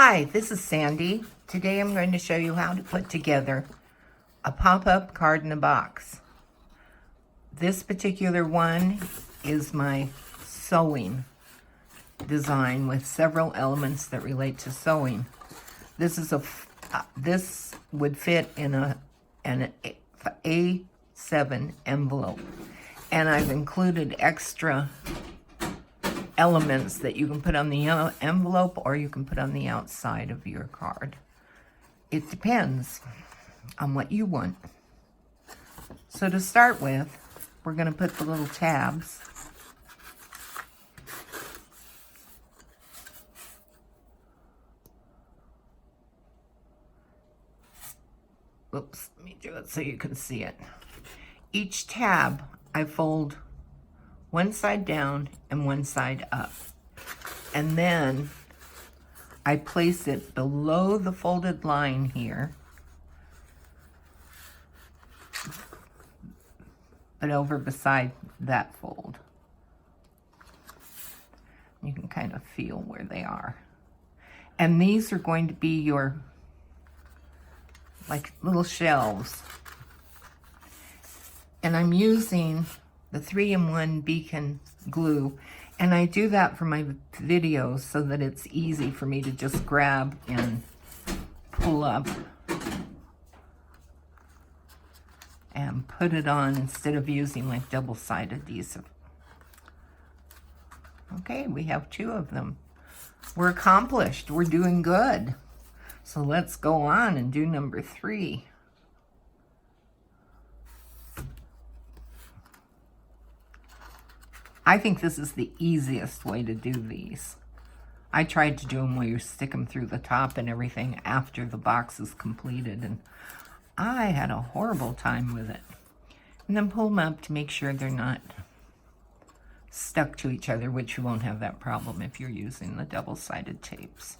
Hi, this is Sandy. Today I'm going to show you how to put together a pop-up card in a box. This particular one is my sewing design with several elements that relate to sewing. This would fit in an A7 envelope, and I've included extra elements that you can put on the envelope or you can put on the outside of your card. It depends on what you want. So to start with, we're going to put the little tabs let me do it so you can see it. Each tab I fold one side down and one side up. And then I place it below the folded line here, but over beside that fold. You can kind of feel where they are. And these are going to be your, like, little shelves. And I'm using the 3-in-1 beacon glue, and I do that for my videos so that it's easy for me to just grab and pull up and put it on instead of using like double-sided adhesive. Okay, we have 2 of them. We're accomplished. We're doing good. So let's go on and do number 3. I think this is the easiest way to do these. I tried to do them where you stick them through the top and everything after the box is completed, and I had a horrible time with it. And then pull them up to make sure they're not stuck to each other, which you won't have that problem if you're using the double-sided tapes.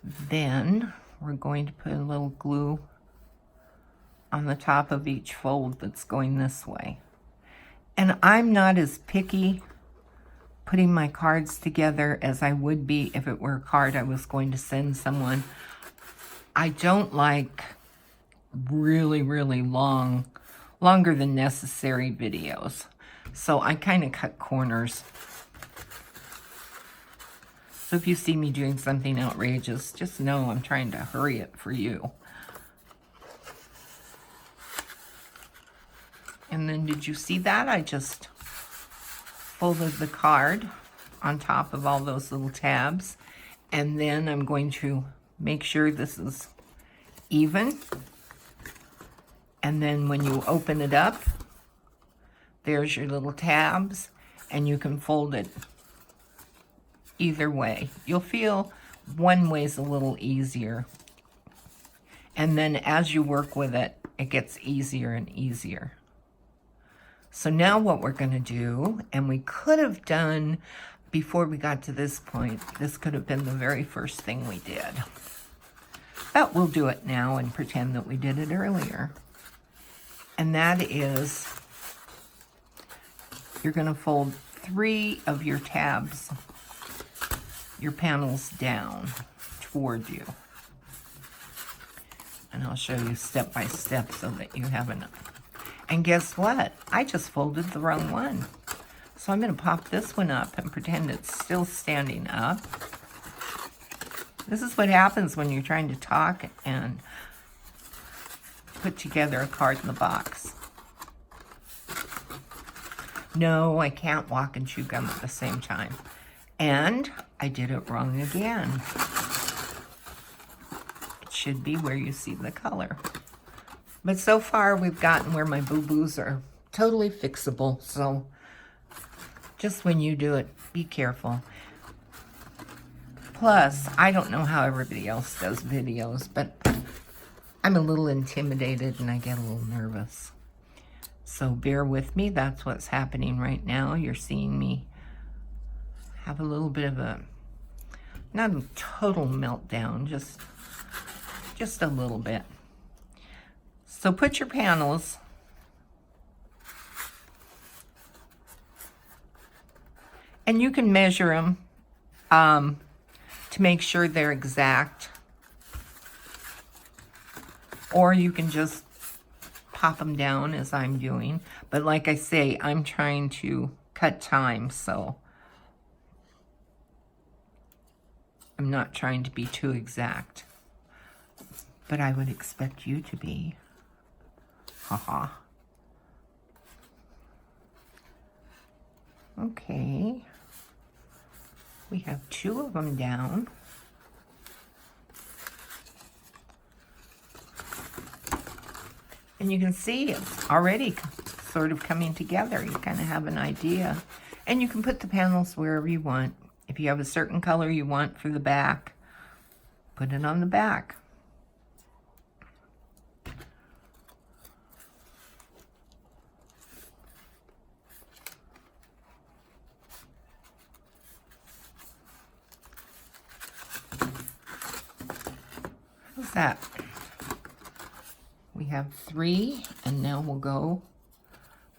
Then we're going to put a little glue on the top of each fold that's going this way. And I'm not as picky putting my cards together as I would be if it were a card I was going to send someone. I don't like really longer than necessary videos. So I kind of cut corners. So if you see me doing something outrageous, just know I'm trying to hurry it for you. And then did you see that? I just folded the card on top of all those little tabs. And then I'm going to make sure this is even. And then when you open it up, there's your little tabs, and you can fold it either way. You'll feel one way's a little easier. And then as you work with it, it gets easier and easier. So now what we're going to do, and we could have done before we got to this point, this could have been the very first thing we did. But we'll do it now and pretend that we did it earlier. And that is, you're going to fold 3 of your tabs, your panels down toward you. And I'll show you step by step so that you have enough. And guess what? I just folded the wrong one. So I'm going to pop this one up and pretend it's still standing up. This is what happens when you're trying to talk and put together a card in the box. No, I can't walk and chew gum at the same time. And I did it wrong again. It should be where you see the color. But so far, we've gotten where my boo-boos are totally fixable. So just when you do it, be careful. Plus, I don't know how everybody else does videos, but I'm a little intimidated and I get a little nervous. So bear with me. That's what's happening right now. You're seeing me have a little bit of a, not a total meltdown, just a little bit. So put your panels And you can measure them to make sure they're exact. Or you can just pop them down as I'm doing. But like I say, I'm trying to cut time, so I'm not trying to be too exact. But I would expect you to be. Haha. Okay. We have 2 of them down. And you can see it's already sort of coming together. You kind of have an idea. And you can put the panels wherever you want. If you have a certain color you want for the back, put it on the back. How's that? We have 3, and now we'll go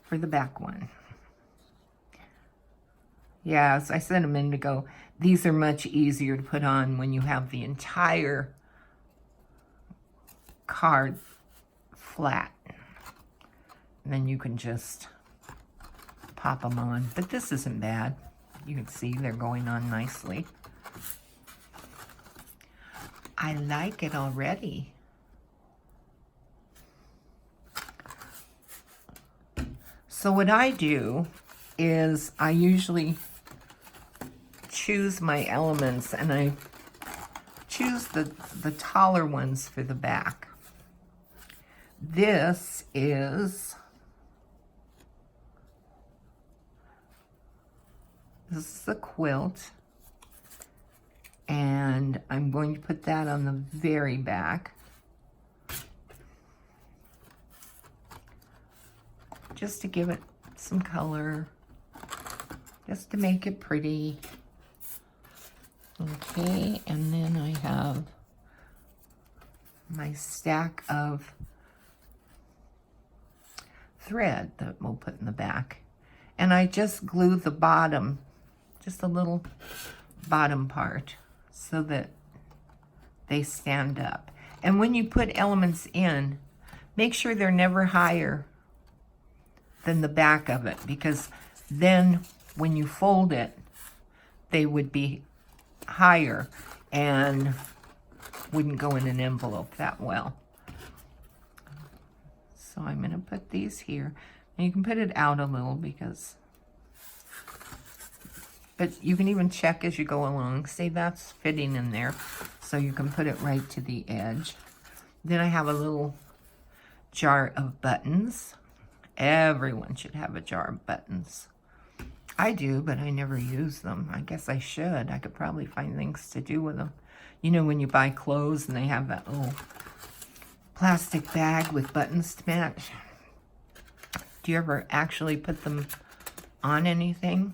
for the back one. Yeah, as I said a minute ago, these are much easier to put on when you have the entire card flat. And then you can just pop them on. But this isn't bad. You can see they're going on nicely. I like it already. So what I do is I usually choose my elements, and I choose the taller ones for the back. This is a quilt, and I'm going to put that on the very back. Just to give it some color, just to make it pretty. Okay, and then I have my stack of thread that we'll put in the back. And I just glue the bottom, just a little bottom part, so that they stand up. And when you put elements in, make sure they're never higher than the back of it, because then when you fold it, they would be higher and wouldn't go in an envelope that well. So I'm going to put these here, and you can put it out a little, because, but you can even check as you go along. See, that's fitting in there, so you can put it right to the edge. Then I have a little jar of buttons. Everyone should have a jar of buttons. I do, but I never use them. I guess I should. I could probably find things to do with them. You know, when you buy clothes and they have that little plastic bag with buttons to match. Do you ever actually put them on anything?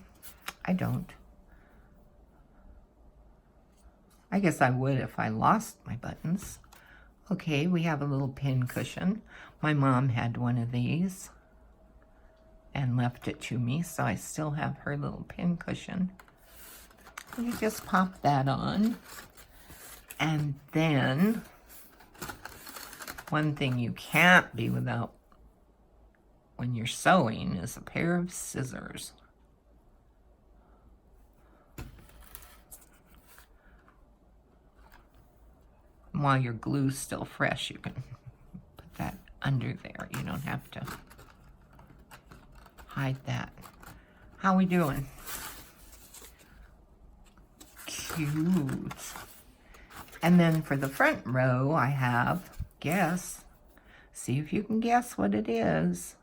I don't. I guess I would if I lost my buttons. Okay, we have a little pin cushion. My mom had one of these and left it to me, so I still have her little pin cushion. You just pop that on. And then, one thing you can't be without when you're sewing is a pair of scissors. And while your glue's still fresh, you can put that under there. You don't have to hide that. How we doing? Cute. And then for the front row, I have, guess, see if you can guess what it is.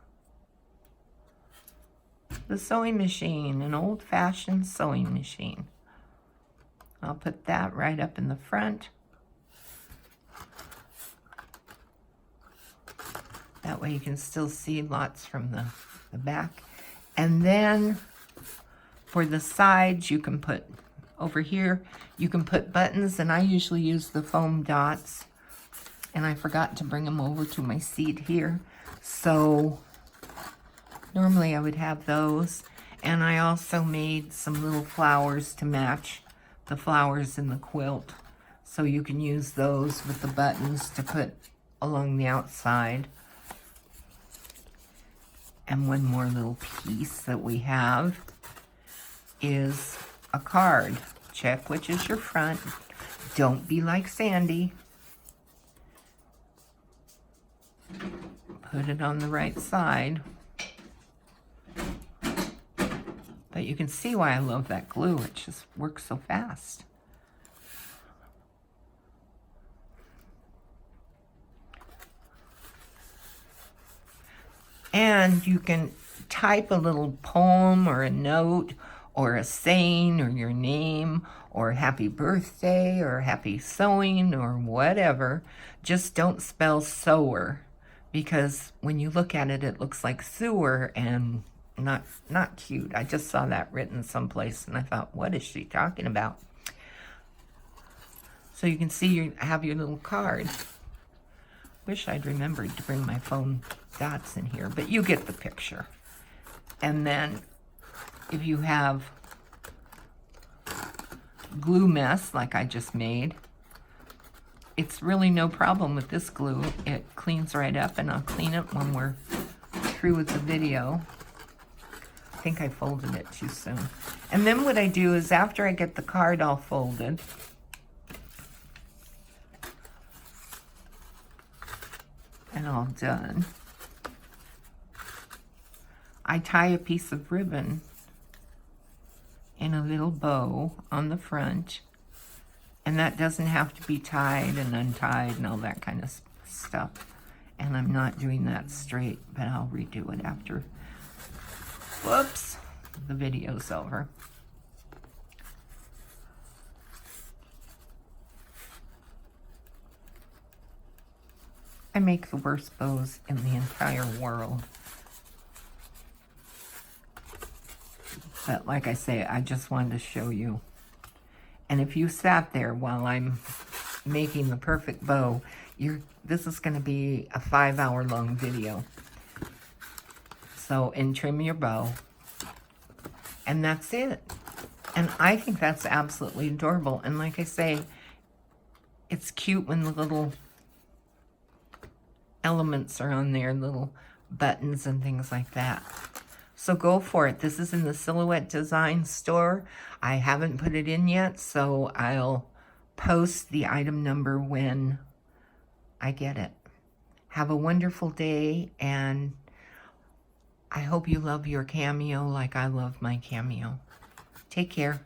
The sewing machine, an old-fashioned sewing machine. I'll put that right up in the front. That way you can still see lots from the back. And then for the sides, you can put, over here, you can put buttons, and I usually use the foam dots. And I forgot to bring them over to my seat here. So normally I would have those. And I also made some little flowers to match the flowers in the quilt. So you can use those with the buttons to put along the outside. And one more little piece that we have is a card. Check which is your front. Don't be like Sandy. Put it on the right side. But you can see why I love that glue. It just works so fast. And you can type a little poem or a note or a saying or your name or happy birthday or happy sewing or whatever. Just don't spell sewer, because when you look at it, it looks like sewer and not cute. I just saw that written someplace and I thought, what is she talking about? So you can see you have your little card. Wish I'd remembered to bring my foam dots in here, but you get the picture. And then if you have glue mess like I just made, it's really no problem with this glue. It cleans right up, and I'll clean it when we're through with the video. I think I folded it too soon. And then what I do is after I get the card all folded, and all done, I tie a piece of ribbon in a little bow on the front, and that doesn't have to be tied and untied and all that kind of stuff. And I'm not doing that straight, but I'll redo it after, whoops, the video's over. I make the worst bows in the entire world. But like I say, I just wanted to show you. And if you sat there while I'm making the perfect bow, this is going to be a 5-hour-long video. So, and trim your bow. And that's it. And I think that's absolutely adorable. And like I say, it's cute when the little elements are on there, little buttons and things like that. So go for it. This is in the Silhouette Design store. I haven't put it in yet, so I'll post the item number when I get it. Have a wonderful day, and I hope you love your cameo like I love my cameo. Take care.